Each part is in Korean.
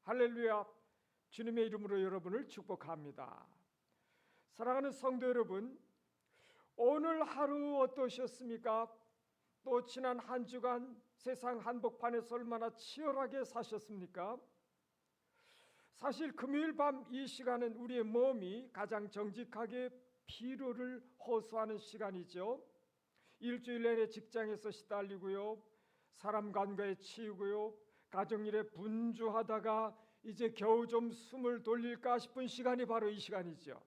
할렐루야. 주님의 이름으로 여러분을 축복합니다. 사랑하는 성도 여러분, 오늘 하루 어떠셨습니까? 또 지난 한 주간 세상 한복판에서 얼마나 치열하게 사셨습니까? 사실 금요일 밤 이 시간은 우리의 몸이 가장 정직하게 피로를 호소하는 시간이죠. 일주일 내내 직장에서 시달리고요, 사람 관계에 치이고요, 가정일에 분주하다가 이제 겨우 좀 숨을 돌릴까 싶은 시간이 바로 이 시간이죠.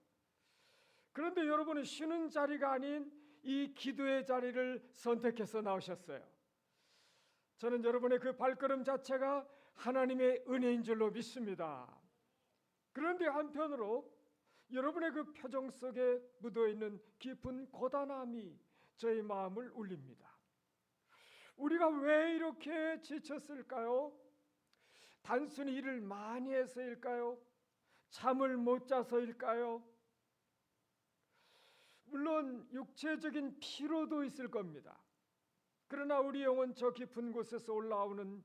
그런데 여러분은 쉬는 자리가 아닌 이 기도의 자리를 선택해서 나오셨어요. 저는 여러분의 그 발걸음 자체가 하나님의 은혜인 줄로 믿습니다. 그런데 한편으로 여러분의 그 표정 속에 묻어있는 깊은 고단함이 저의 마음을 울립니다. 우리가 왜 이렇게 지쳤을까요? 단순히 일을 많이 해서일까요? 잠을 못 자서일까요? 물론 육체적인 피로도 있을 겁니다. 그러나 우리 영혼 저 깊은 곳에서 올라오는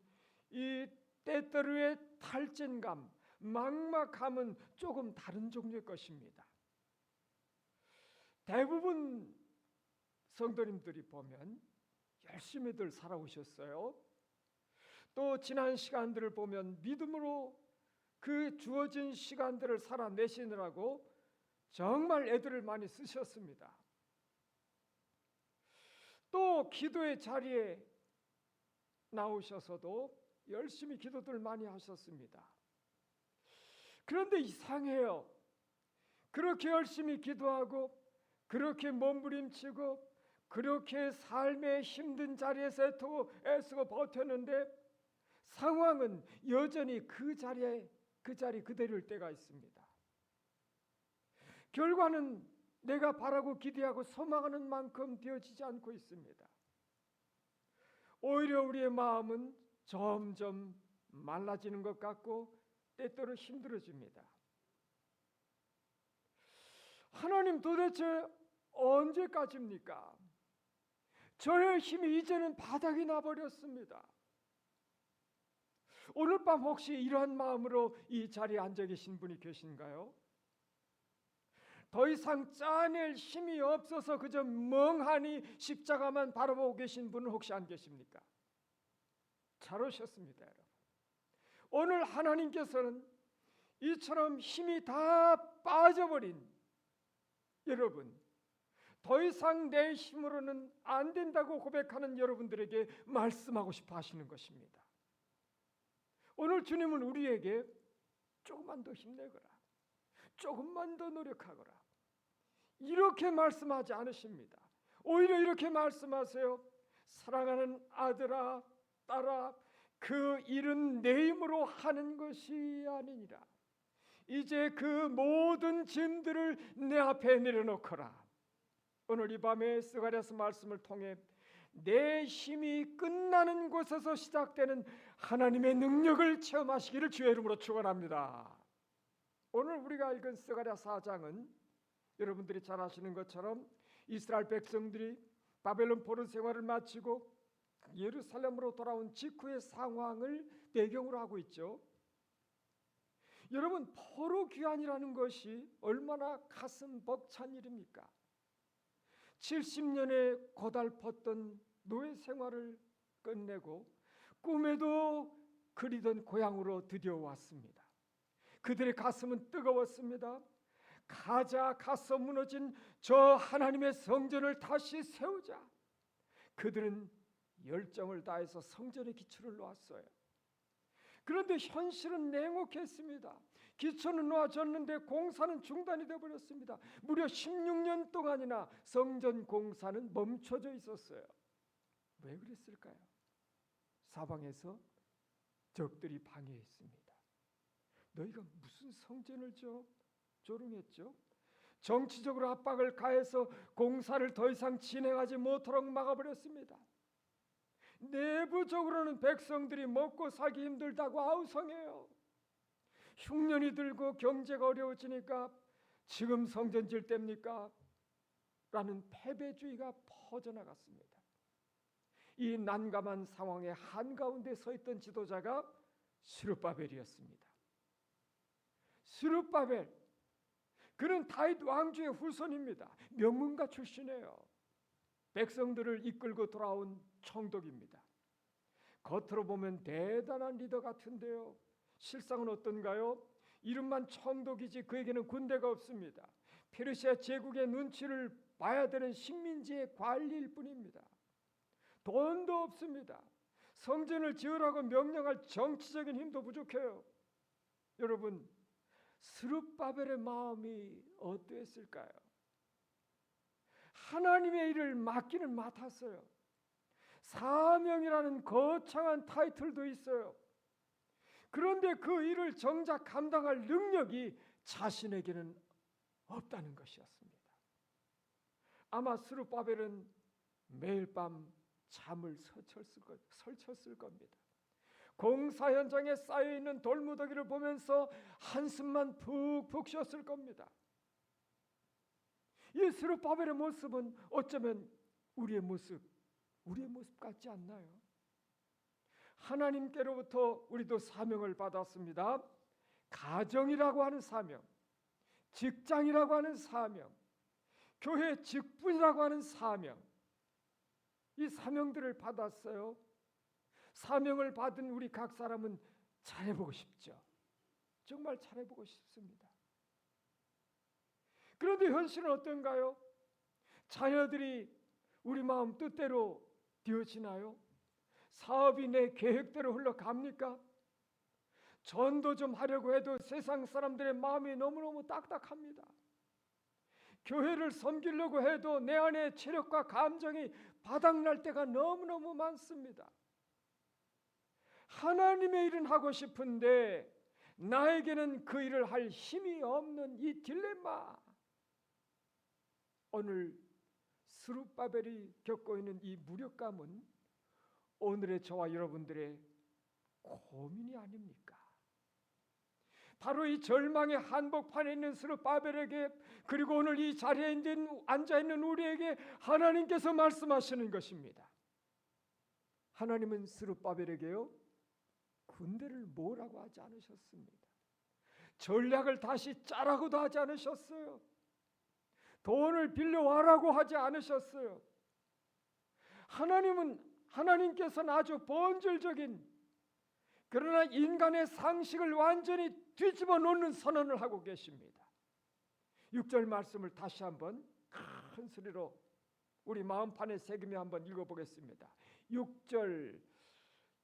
이 때때로의 탈진감, 막막함은 조금 다른 종류의 것입니다. 대부분 성도님들이 보면 열심히들 살아오셨어요. 또 지난 시간들을 보면 믿음으로 그 주어진 시간들을 살아내시느라고 정말 애들을 많이 쓰셨습니다. 또 기도의 자리에 나오셔서도 열심히 기도들 많이 하셨습니다. 그런데 이상해요. 그렇게 열심히 기도하고 그렇게 몸부림치고 그렇게 삶의 힘든 자리에서 애쓰고 버텼는데 상황은 여전히 그 자리 그대로일 때가 있습니다. 결과는 내가 바라고 기대하고 소망하는 만큼 되어지지 않고 있습니다. 오히려 우리의 마음은 점점 말라지는 것 같고 때때로 힘들어집니다. 하나님 도대체 언제까지입니까? 저의 힘이 이제는 바닥이 나버렸습니다. 오늘 밤 혹시 이러한 마음으로 이 자리에 앉아 계신 분이 계신가요? 더 이상 짜낼 힘이 없어서 그저 멍하니 십자가만 바라보고 계신 분은 혹시 안 계십니까? 잘 오셨습니다, 여러분. 오늘 하나님께서는 이처럼 힘이 다 빠져버린 여러분, 더 이상 내 힘으로는 안 된다고 고백하는 여러분들에게 말씀하고 싶어 하시는 것입니다. 오늘 주님은 우리에게 조금만 더 힘내거라, 조금만 더 노력하거라, 이렇게 말씀하지 않으십니다. 오히려 이렇게 말씀하세요. 사랑하는 아들아, 딸아, 그 일은 내 힘으로 하는 것이 아니니라. 이제 그 모든 짐들을 내 앞에 내려놓거라. 오늘 이 밤에 스가랴서 말씀을 통해 내 힘이 끝나는 곳에서 시작되는 하나님의 능력을 체험하시기를 주의 이름으로 축원합니다. 오늘 우리가 읽은 스가랴 4장은 여러분들이 잘 아시는 것처럼 이스라엘 백성들이 바벨론 포로 생활을 마치고 예루살렘으로 돌아온 직후의 상황을 배경으로 하고 있죠. 여러분, 포로 귀환이라는 것이 얼마나 가슴 벅찬 일입니까? 70년의 고달팠던 노예 생활을 끝내고 꿈에도 그리던 고향으로 드디어 왔습니다. 그들의 가슴은 뜨거웠습니다. 가서 무너진 저 하나님의 성전을 다시 세우자. 그들은 열정을 다해서 성전의 기초를 놓았어요. 그런데 현실은 냉혹했습니다. 기초는 놓아졌는데 공사는 중단이 되어버렸습니다. 무려 16년 동안이나 성전 공사는 멈춰져 있었어요. 왜 그랬을까요? 사방에서 적들이 방해했습니다. 너희가 무슨 성전을 조롱했죠? 정치적으로 압박을 가해서 공사를 더 이상 진행하지 못하도록 막아버렸습니다. 내부적으로는 백성들이 먹고 살기 힘들다고 아우성해요. 흉년이 들고 경제가 어려워지니까 지금 성전 질 때입니까? 라는 패배주의가 퍼져나갔습니다. 이 난감한 상황에 한가운데 서 있던 지도자가 스룹바벨이었습니다. 스룹바벨, 그는 다윗 왕조의 후손입니다. 명문가 출신이에요. 백성들을 이끌고 돌아온 총독입니다. 겉으로 보면 대단한 리더 같은데요, 실상은 어떤가요? 이름만 총독이지 그에게는 군대가 없습니다. 페르시아 제국의 눈치를 봐야 되는 식민지의 관리일 뿐입니다. 돈도 없습니다. 성전을 지으라고 명령할 정치적인 힘도 부족해요. 여러분, 스룹바벨의 마음이 어떠했을까요? 하나님의 일을 맡기는 맡았어요. 사명이라는 거창한 타이틀도 있어요. 그런데 그 일을 정작 감당할 능력이 자신에게는 없다는 것이었습니다. 아마 스룹바벨은 매일 밤 잠을 설쳤을 겁니다. 공사 현장에 쌓여있는 돌무더기를 보면서 한숨만 푹푹 쉬었을 겁니다. 이 스룹바벨의 모습은 어쩌면 우리의 모습 같지 않나요? 하나님께로부터 우리도 사명을 받았습니다. 가정이라고 하는 사명, 직장이라고 하는 사명, 교회 직분이라고 하는 사명, 이 사명들을 받았어요. 사명을 받은 우리 각 사람은 잘해보고 싶죠. 정말 잘해보고 싶습니다. 그런데 현실은 어떤가요? 자녀들이 우리 마음 뜻대로 되어지나요? 사업이 내 계획대로 흘러갑니까? 전도 좀 하려고 해도 세상 사람들의 마음이 너무너무 딱딱합니다. 교회를 섬기려고 해도 내 안에 체력과 감정이 바닥날 때가 너무너무 많습니다. 하나님의 일은 하고 싶은데 나에게는 그 일을 할 힘이 없는 이 딜레마. 오늘 스룹바벨이 겪고 있는 이 무력감은 오늘의 저와 여러분들의 고민이 아닙니까? 바로 이 절망의 한복판에 있는 스룹바벨에게, 그리고 오늘 이 자리에 앉아있는 우리에게 하나님께서 말씀하시는 것입니다. 하나님은 스룹바벨에게요, 군대를 모으라고 하지 않으셨습니다. 전략을 다시 짜라고도 하지 않으셨어요. 돈을 빌려와라고 하지 않으셨어요. 하나님께서는 아주 본질적인, 그러나 인간의 상식을 완전히 뒤집어 놓는 선언을 하고 계십니다. 6절 말씀을 다시 한번 큰 소리로 우리 마음판에 새기며 한번 읽어보겠습니다. 6절,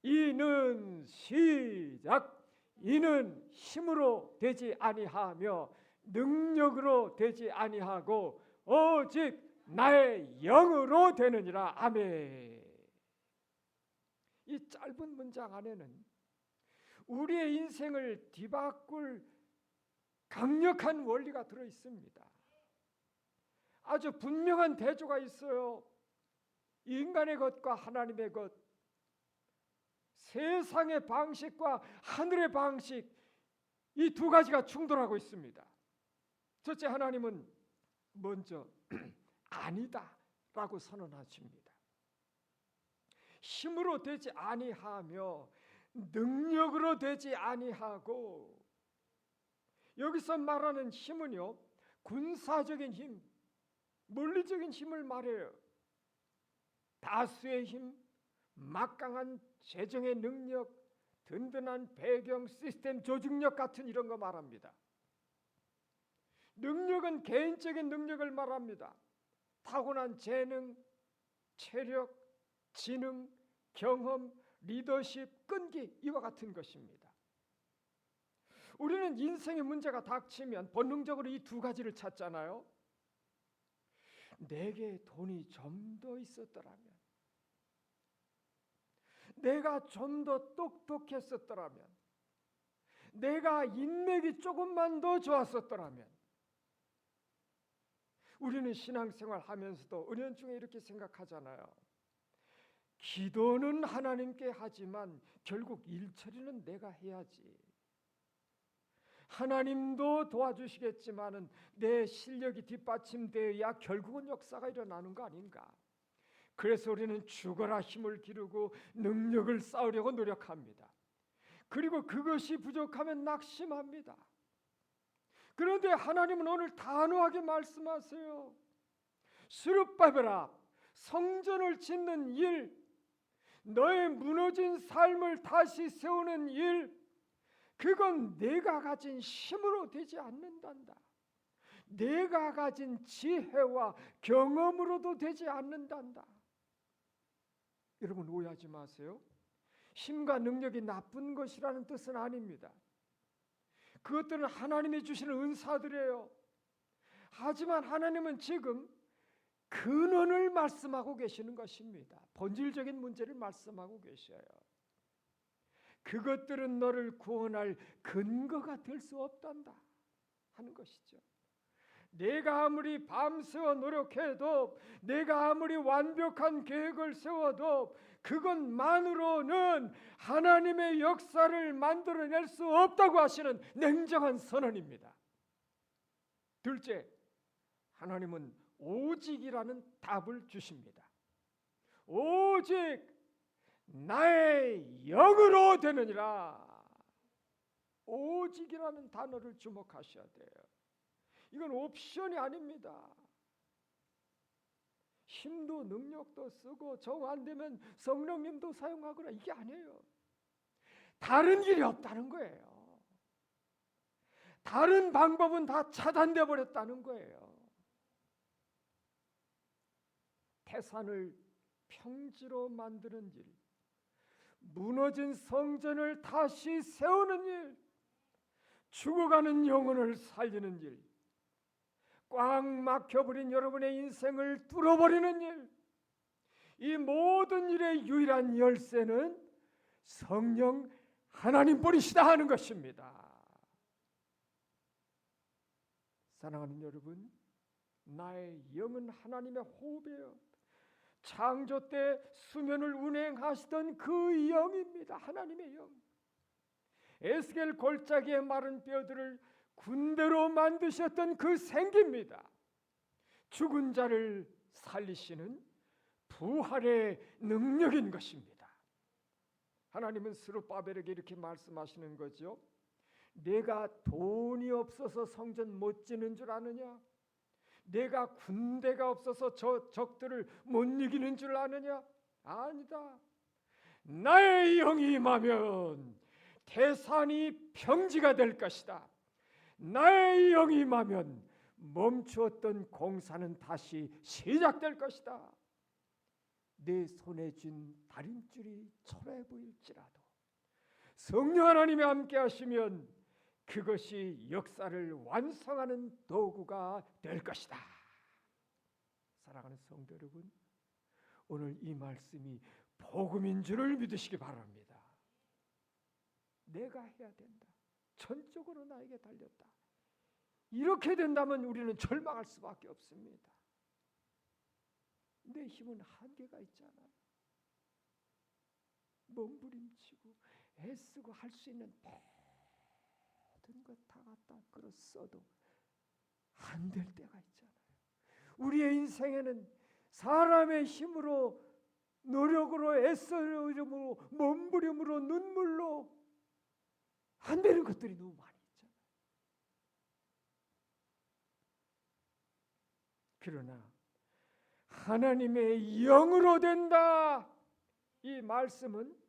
이는 시작. 이는 힘으로 되지 아니하며 능력으로 되지 아니하고 오직 나의 영으로 되느니라. 아멘. 이 짧은 문장 안에는 우리의 인생을 뒤바꿀 강력한 원리가 들어 있습니다. 아주 분명한 대조가 있어요. 인간의 것과 하나님의 것, 세상의 방식과 하늘의 방식, 이 두 가지가 충돌하고 있습니다. 첫째, 하나님은 먼저 아니다 라고 선언하십니다. 힘으로 되지 아니하며 능력으로 되지 아니하고, 여기서 말하는 힘은요, 군사적인 힘, 물리적인 힘을 말해요. 다수의 힘, 막강한 재정의 능력, 든든한 배경, 시스템, 조직력 같은 이런 거 말합니다. 능력은 개인적인 능력을 말합니다. 타고난 재능, 체력, 지능, 경험, 리더십, 끈기, 이와 같은 것입니다. 우리는 인생의 문제가 닥치면 본능적으로 이 두 가지를 찾잖아요. 내게 돈이 좀 더 있었더라면, 내가 좀 더 똑똑했었더라면, 내가 인맥이 조금만 더 좋았었더라면. 우리는 신앙생활 하면서도 은연중에 이렇게 생각하잖아요. 기도는 하나님께 하지만 결국 일처리는 내가 해야지. 하나님도 도와주시겠지만은 내 실력이 뒷받침되어야 결국은 역사가 일어나는 거 아닌가. 그래서 우리는 죽어라 힘을 기르고 능력을 쌓으려고 노력합니다. 그리고 그것이 부족하면 낙심합니다. 그런데 하나님은 오늘 단호하게 말씀하세요. 스룹바벨아, 성전을 짓는 일, 너의 무너진 삶을 다시 세우는 일, 그건 내가 가진 힘으로 되지 않는단다. 내가 가진 지혜와 경험으로도 되지 않는단다. 여러분 오해하지 마세요. 힘과 능력이 나쁜 것이라는 뜻은 아닙니다. 그것들은 하나님이 주시는 은사들이에요. 하지만 하나님은 지금 근원을 말씀하고 계시는 것입니다. 본질적인 문제를 말씀하고 계셔요. 그것들은 너를 구원할 근거가 될 수 없단다 하는 것이죠. 내가 아무리 밤새워 노력해도, 내가 아무리 완벽한 계획을 세워도 그것만으로는 하나님의 역사를 만들어낼 수 없다고 하시는 냉정한 선언입니다. 둘째, 하나님은 오직이라는 답을 주십니다. 오직 나의 영으로 되느니라. 오직이라는 단어를 주목하셔야 돼요. 이건 옵션이 아닙니다. 힘도 능력도 쓰고 정 안 되면 성령님도 사용하거나 이게 아니에요. 다른 길이 없다는 거예요. 다른 방법은 다 차단돼 버렸다는 거예요. 태산을 평지로 만드는 일, 무너진 성전을 다시 세우는 일, 죽어가는 영혼을 살리는 일, 꽉 막혀버린 여러분의 인생을 뚫어버리는 일, 이 모든 일의 유일한 열쇠는 성령 하나님뿐이시다 하는 것입니다. 사랑하는 여러분, 나의 영은 하나님의 호흡이에요. 창조 때 수면을 운행하시던 그 영입니다. 하나님의 영. 에스겔 골짜기의 마른 뼈들을 군대로 만드셨던 그 생기입니다. 죽은 자를 살리시는 부활의 능력인 것입니다. 하나님은 스룹바벨에게 이렇게 말씀하시는 거죠. 내가 돈이 없어서 성전 못 짓는 줄 아느냐? 내가 군대가 없어서 저 적들을 못 이기는 줄 아느냐? 아니다. 나의 영이 임하면 태산이 평지가 될 것이다. 나의 영이 임하면 멈추었던 공사는 다시 시작될 것이다. 내 손에 쥔 다림줄이 초라해 보일지라도 성령 하나님이 함께 하시면 그것이 역사를 완성하는 도구가 될 것이다. 사랑하는 성도 여러분, 오늘 이 말씀이 복음인 줄을 믿으시기 바랍니다. 내가 해야 된다. 전적으로 나에게 달렸다. 이렇게 된다면 우리는 절망할 수밖에 없습니다. 내 힘은 한계가 있잖아요. 몸부림치고 애쓰고 할 수 있는 모든 것 다 갖다 끌었어도 안 될 때가 있잖아요. 우리의 인생에는 사람의 힘으로, 노력으로, 애쓰려고, 몸부림으로, 눈물로 안 되는 것들이 너무 많이 있잖아요. 그러나 하나님의 영으로 된다. 이 말씀은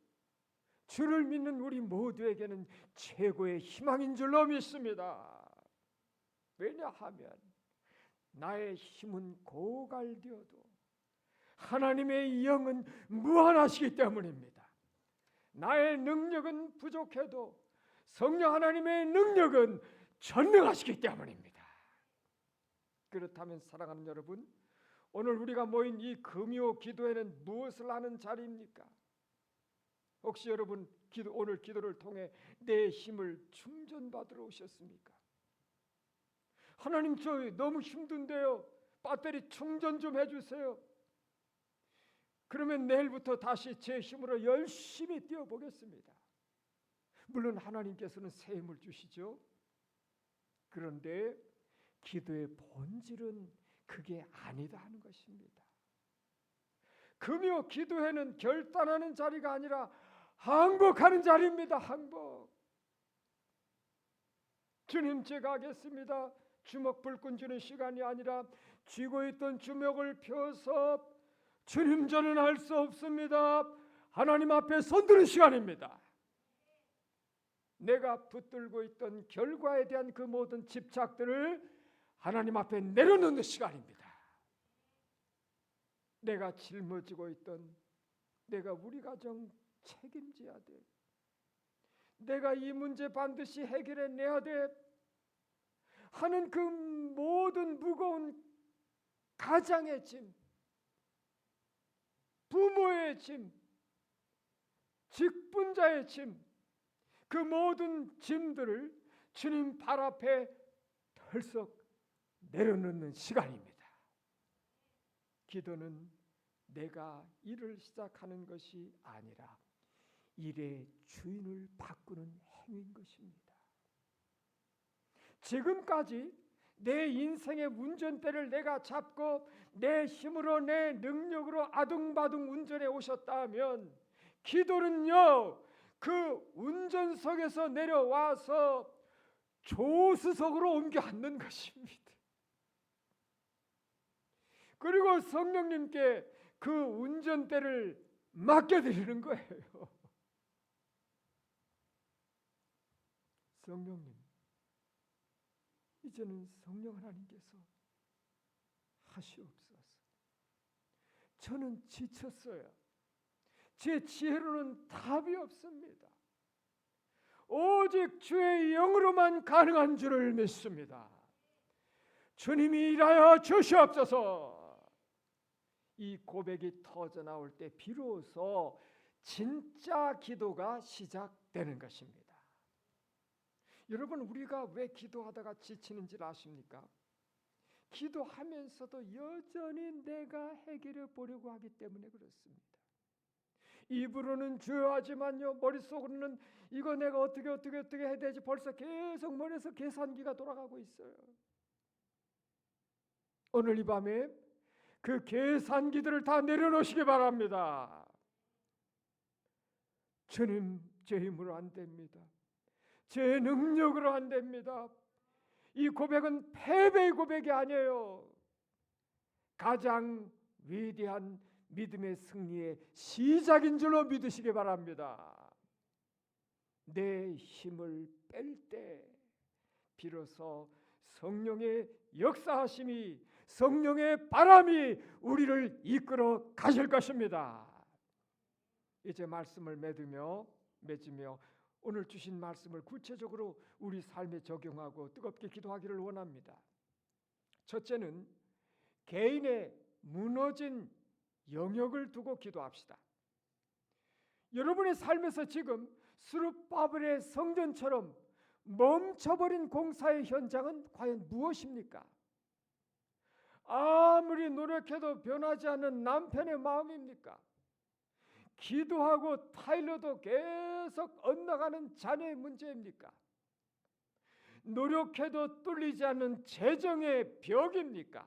주를 믿는 우리 모두에게는 최고의 희망인 줄로 믿습니다. 왜냐하면 나의 힘은 고갈되어도 하나님의 영은 무한하시기 때문입니다. 나의 능력은 부족해도 성령 하나님의 능력은 전능하시기 때문입니다. 그렇다면 사랑하는 여러분, 오늘 우리가 모인 이 금요 기도회는 무엇을 하는 자리입니까? 혹시 여러분 오늘 기도를 통해 내 힘을 충전받으러 오셨습니까? 하나님, 저 너무 힘든데요. 배터리 충전 좀 해주세요. 그러면 내일부터 다시 제 힘으로 열심히 뛰어보겠습니다. 물론 하나님께서는 새 힘을 주시죠. 그런데 기도의 본질은 그게 아니다 하는 것입니다. 금요 기도회는 결단하는 자리가 아니라 항복하는 자리입니다. 항복. 주님, 제가 하겠습니다. 주먹 불끈 주는 시간이 아니라 쥐고 있던 주먹을 펴서 주님, 저는 할 수 없습니다. 하나님 앞에 손드는 시간입니다. 내가 붙들고 있던 결과에 대한 그 모든 집착들을 하나님 앞에 내려놓는 시간입니다. 내가 짊어지고 있던, 내가 우리 가정 책임져야 돼, 내가 이 문제 반드시 해결해 내야 돼 하는 그 모든 무거운 가장의 짐, 부모의 짐, 직분자의 짐, 그 모든 짐들을 주님 발 앞에 털썩 내려놓는 시간입니다. 기도는 내가 일을 시작하는 것이 아니라 일의 주인을 바꾸는 행위인 것입니다. 지금까지 내 인생의 운전대를 내가 잡고 내 힘으로 내 능력으로 아둥바둥 운전해 오셨다면 기도는요, 그 운전석에서 내려와서 조수석으로 옮겨 앉는 것입니다. 그리고 성령님께 그 운전대를 맡겨드리는 거예요. 성령님, 이제는 성령 하나님께서 하시옵소서. 저는 지쳤어요. 제 지혜로는 답이 없습니다. 오직 주의 영으로만 가능한 줄을 믿습니다. 주님이 일하여 주시옵소서. 이 고백이 터져 나올 때 비로소 진짜 기도가 시작되는 것입니다. 여러분, 우리가 왜 기도하다가 지치는지 아십니까? 기도하면서도 여전히 내가 해결해 보려고 하기 때문에 그렇습니다. 입으로는 주여 하지만요, 머릿속으로는 이거 내가 어떻게 해야 되지, 벌써 계속 머리에서 계산기가 돌아가고 있어요. 오늘 이 밤에 그 계산기들을 다 내려놓으시기 바랍니다. 주님, 제 힘으로 안 됩니다. 제 능력으로 안 됩니다. 이 고백은 패배의 고백이 아니에요. 가장 위대한 믿음의 승리의 시작인 줄로 믿으시기 바랍니다. 내 힘을 뺄 때 비로소 성령의 역사하심이, 성령의 바람이 우리를 이끌어 가실 것입니다. 이제 말씀을 맺으며 오늘 주신 말씀을 구체적으로 우리 삶에 적용하고 뜨겁게 기도하기를 원합니다. 첫째는 개인의 무너진 영역을 두고 기도합시다. 여러분의 삶에서 지금 스룹바벨의 성전처럼 멈춰버린 공사의 현장은 과연 무엇입니까? 아무리 노력해도 변하지 않는 남편의 마음입니까? 기도하고 타일러도 계속 엇나가는 자녀의 문제입니까? 노력해도 뚫리지 않는 재정의 벽입니까?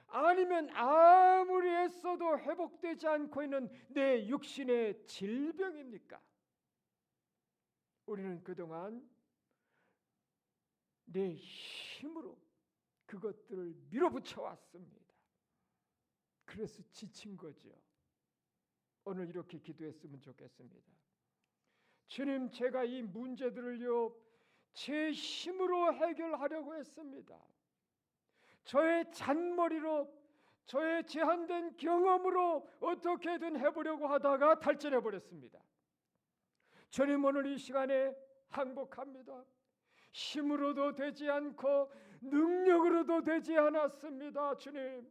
아니면 아무리 애써도 회복되지 않고 있는 내 육신의 질병입니까? 우리는 그동안 내 힘으로 그것들을 밀어붙여 왔습니다. 그래서 지친 거죠. 오늘 이렇게 기도했으면 좋겠습니다. 주님, 제가 이 문제들을요, 제 힘으로 해결하려고 했습니다. 저의 잔머리로, 저의 제한된 경험으로 어떻게든 해보려고 하다가 탈진해버렸습니다. 주님, 오늘 이 시간에 항복합니다. 힘으로도 되지 않고 능력으로도 되지 않았습니다. 주님,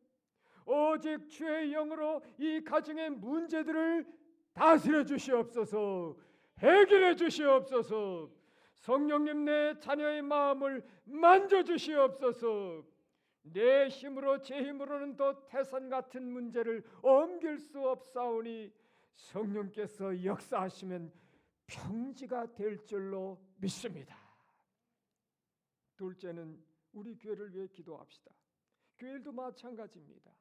오직 주의 영으로 이 가정의 문제들을 다스려 주시옵소서, 해결해 주시옵소서. 성령님, 내 자녀의 마음을 만져 주시옵소서. 내 힘으로, 제 힘으로는 더 태산 같은 문제를 옮길 수 없사오니 성령께서 역사하시면 평지가 될 줄로 믿습니다. 둘째는 우리 교회를 위해 기도합시다. 교회도 마찬가지입니다.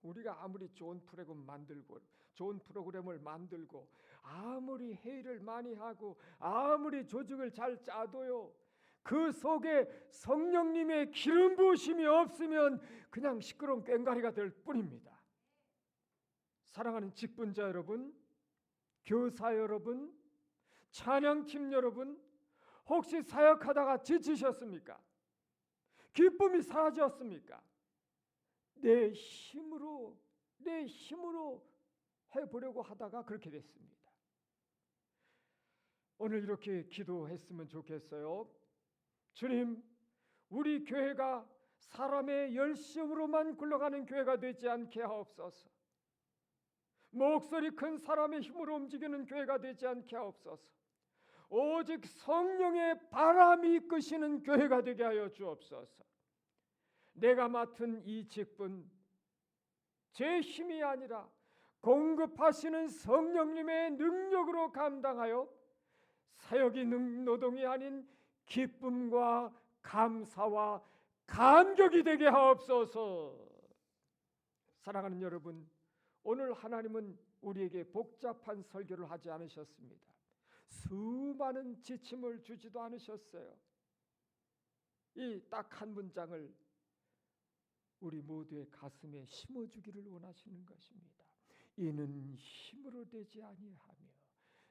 우리가 아무리 좋은 프로그램을 만들고 아무리 회의를 많이 하고 아무리 조직을 잘 짜도요, 그 속에 성령님의 기름 부으심이 없으면 그냥 시끄러운 꽹과리가 될 뿐입니다. 사랑하는 직분자 여러분, 교사 여러분, 찬양팀 여러분, 혹시 사역하다가 지치셨습니까? 기쁨이 사라졌습니까? 내 힘으로 해보려고 하다가 그렇게 됐습니다. 오늘 이렇게 기도했으면 좋겠어요. 주님, 우리 교회가 사람의 열심으로만 굴러가는 교회가 되지 않게 하옵소서. 목소리 큰 사람의 힘으로 움직이는 교회가 되지 않게 하옵소서. 오직 성령의 바람이 이끄시는 교회가 되게 하여 주옵소서. 내가 맡은 이 직분, 제 힘이 아니라 공급하시는 성령님의 능력으로 감당하여 사역이 노동이 아닌 기쁨과 감사와 감격이 되게 하옵소서. 사랑하는 여러분, 오늘 하나님은 우리에게 복잡한 설교를 하지 않으셨습니다. 수많은 지침을 주지도 않으셨어요. 이 딱 한 문장을 우리 모두의 가슴에 심어주기를 원하시는 것입니다. 이는 힘으로 되지 아니하며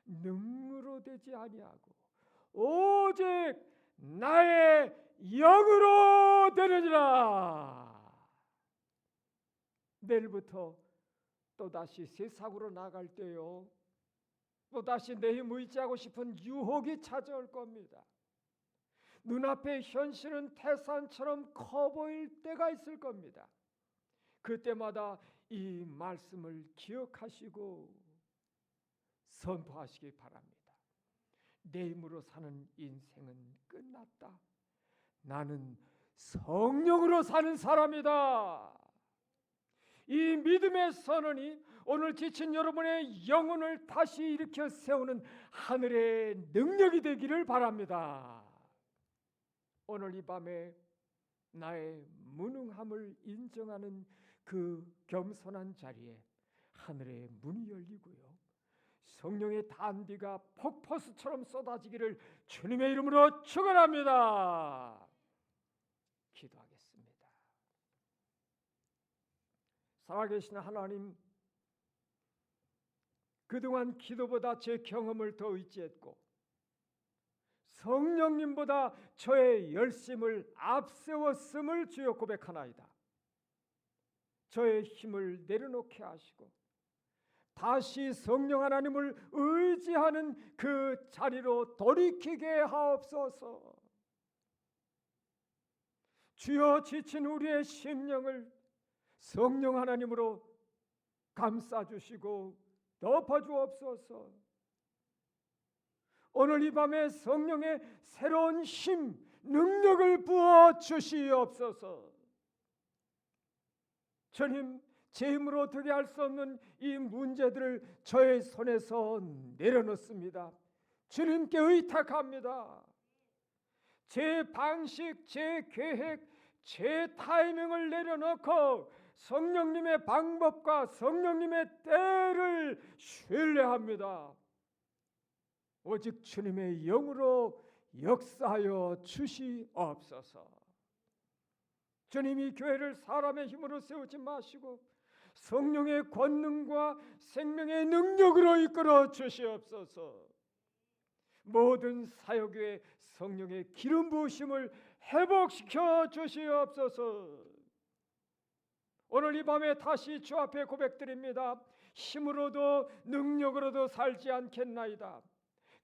능으로 되지 아니하고 오직 나의 영으로 되느니라. 내일부터 또다시 세상으로 나갈 때요, 또다시 내 힘 의지하고 싶은 유혹이 찾아올 겁니다. 눈앞의 현실은 태산처럼 커 보일 때가 있을 겁니다. 그때마다 이 말씀을 기억하시고 선포하시기 바랍니다. 내 힘으로 사는 인생은 끝났다. 나는 성령으로 사는 사람이다. 이 믿음의 선언이 오늘 지친 여러분의 영혼을 다시 일으켜 세우는 하늘의 능력이 되기를 바랍니다. 오늘 이 밤에 나의 무능함을 인정하는 그 겸손한 자리에 하늘의 문이 열리고요, 성령의 단비가 폭포수처럼 쏟아지기를 주님의 이름으로 축원합니다. 기도하겠습니다. 살아계신 하나님, 그동안 기도보다 제 경험을 더 의지했고 성령님보다 저의 열심을 앞세웠음을 주여 고백하나이다. 저의 힘을 내려놓게 하시고 다시 성령 하나님을 의지하는 그 자리로 돌이키게 하옵소서. 주여, 지친 우리의 심령을 성령 하나님으로 감싸주시고 덮어주옵소서. 오늘 이 밤에 성령의 새로운 힘, 능력을 부어 주시옵소서. 주님, 제 힘으로 어떻게 할 수 없는 이 문제들을 저의 손에서 내려놓습니다. 주님께 의탁합니다. 제 방식, 제 계획, 제 타이밍을 내려놓고 성령님의 방법과 성령님의 때를 신뢰합니다. 오직 주님의 영으로 역사하여 주시옵소서. 주님이 교회를 사람의 힘으로 세우지 마시고 성령의 권능과 생명의 능력으로 이끌어 주시옵소서. 모든 사역의 성령의 기름 부으심을 회복시켜 주시옵소서. 오늘 이 밤에 다시 주 앞에 고백드립니다. 힘으로도 능력으로도 살지 않겠나이다.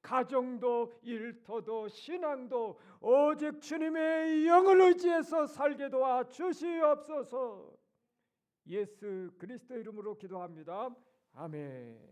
가정도 일터도 신앙도 오직 주님의 영을 의지해서 살게 도와 주시옵소서. 예수 그리스도 이름으로 기도합니다. 아멘.